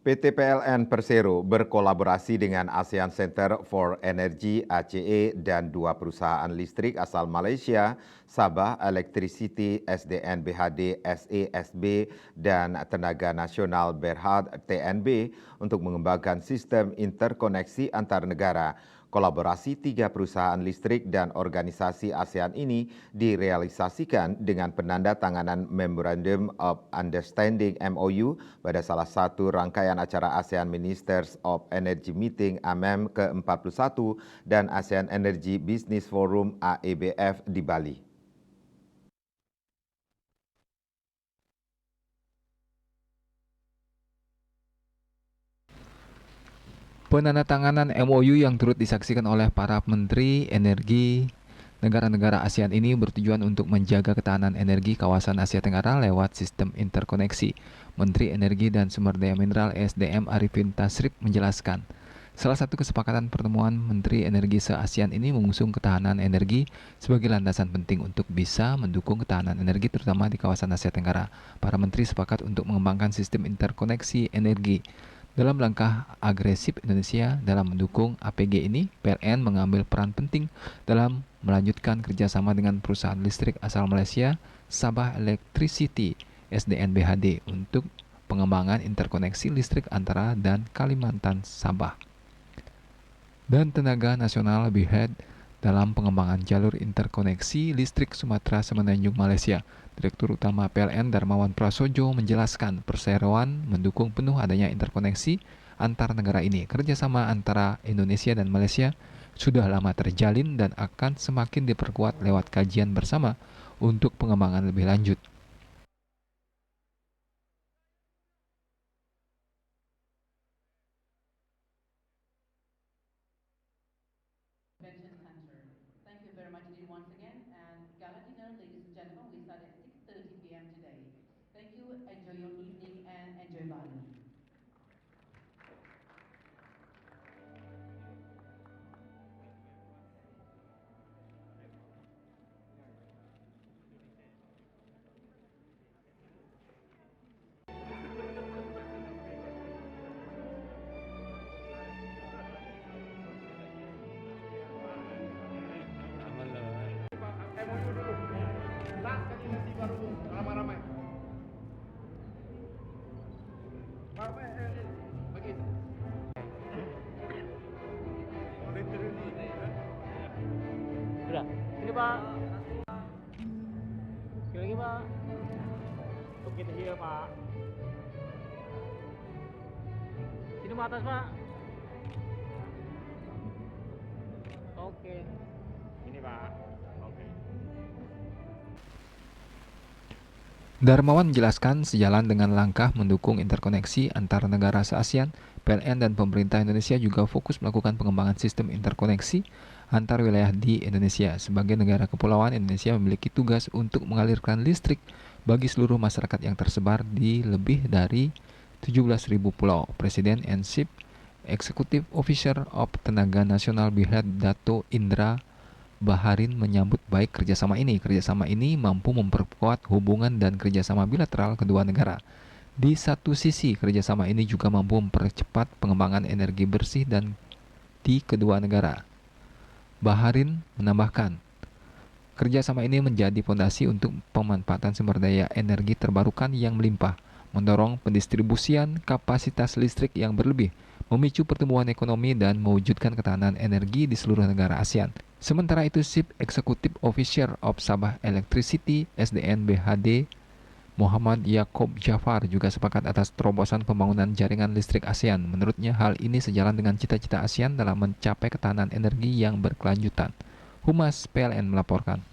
PT PLN Persero berkolaborasi dengan ASEAN Center for Energy (ACE) dan dua perusahaan listrik asal Malaysia, Sabah Electricity SDN BHD SESB dan Tenaga Nasional Berhad TNB untuk mengembangkan sistem interkoneksi antar negara. Kolaborasi tiga perusahaan listrik dan organisasi ASEAN ini direalisasikan dengan penandatanganan Memorandum of Understanding (MOU) pada salah satu rangkaian acara ASEAN Ministers of Energy Meeting (AMEM) ke-41 dan ASEAN Energy Business Forum (AEBF) di Bali. Penandatanganan MOU yang turut disaksikan oleh para Menteri Energi negara-negara ASEAN ini bertujuan untuk menjaga ketahanan energi kawasan Asia Tenggara lewat sistem interkoneksi. Menteri Energi dan Sumber Daya Mineral (SDM) Arifin Tasrif menjelaskan, salah satu kesepakatan pertemuan Menteri Energi se-ASEAN ini mengusung ketahanan energi sebagai landasan penting untuk bisa mendukung ketahanan energi terutama di kawasan Asia Tenggara. Para menteri sepakat untuk mengembangkan sistem interkoneksi energi. Dalam langkah agresif Indonesia dalam mendukung APG ini, PLN mengambil peran penting dalam melanjutkan kerjasama dengan perusahaan listrik asal Malaysia, Sabah Electricity SDN BHD untuk pengembangan interkoneksi listrik antara dan Kalimantan Sabah. Dan Tenaga Nasional Berhad dalam pengembangan jalur interkoneksi listrik Sumatera Semenanjung Malaysia. Direktur Utama PLN Darmawan Prasojo menjelaskan perseroan mendukung penuh adanya interkoneksi antar negara ini. Kerjasama antara Indonesia dan Malaysia sudah lama terjalin dan akan semakin diperkuat lewat kajian bersama untuk pengembangan lebih lanjut. Thank you very much indeed once again, and gala dinner, ladies and gentlemen, we start at 6:30 p.m. today. Thank you, enjoy your evening, and enjoy Bali. Sudah. Ini Pak. Sekali lagi Pak. Untuk kita here Pak. Sini Pak atas Pak. Oke. Ini Pak. Oke. Darmawan menjelaskan sejalan dengan langkah mendukung interkoneksi antar negara se-ASEAN, PLN dan pemerintah Indonesia juga fokus melakukan pengembangan sistem interkoneksi antar wilayah di Indonesia. Sebagai negara kepulauan, Indonesia memiliki tugas untuk mengalirkan listrik bagi seluruh masyarakat yang tersebar di lebih dari 17.000 pulau. Presiden and Chief Executive Officer of Tenaga Nasional Berhad Dato Indra Baharin menyambut baik kerjasama ini. Kerjasama ini mampu memperkuat hubungan dan kerjasama bilateral kedua negara. Di satu sisi, kerjasama ini juga mampu mempercepat pengembangan energi bersih dan di kedua negara. Baharin menambahkan, kerjasama ini menjadi fondasi untuk pemanfaatan sumber daya energi terbarukan yang melimpah, mendorong pendistribusian kapasitas listrik yang berlebih, memicu pertumbuhan ekonomi dan mewujudkan ketahanan energi di seluruh negara ASEAN. Sementara itu, Chief Executive Officer of Sabah Electricity SDN BHD Muhammad Yaakob Jafar juga sepakat atas terobosan pembangunan jaringan listrik ASEAN. Menurutnya, hal ini sejalan dengan cita-cita ASEAN dalam mencapai ketahanan energi yang berkelanjutan. Humas PLN melaporkan.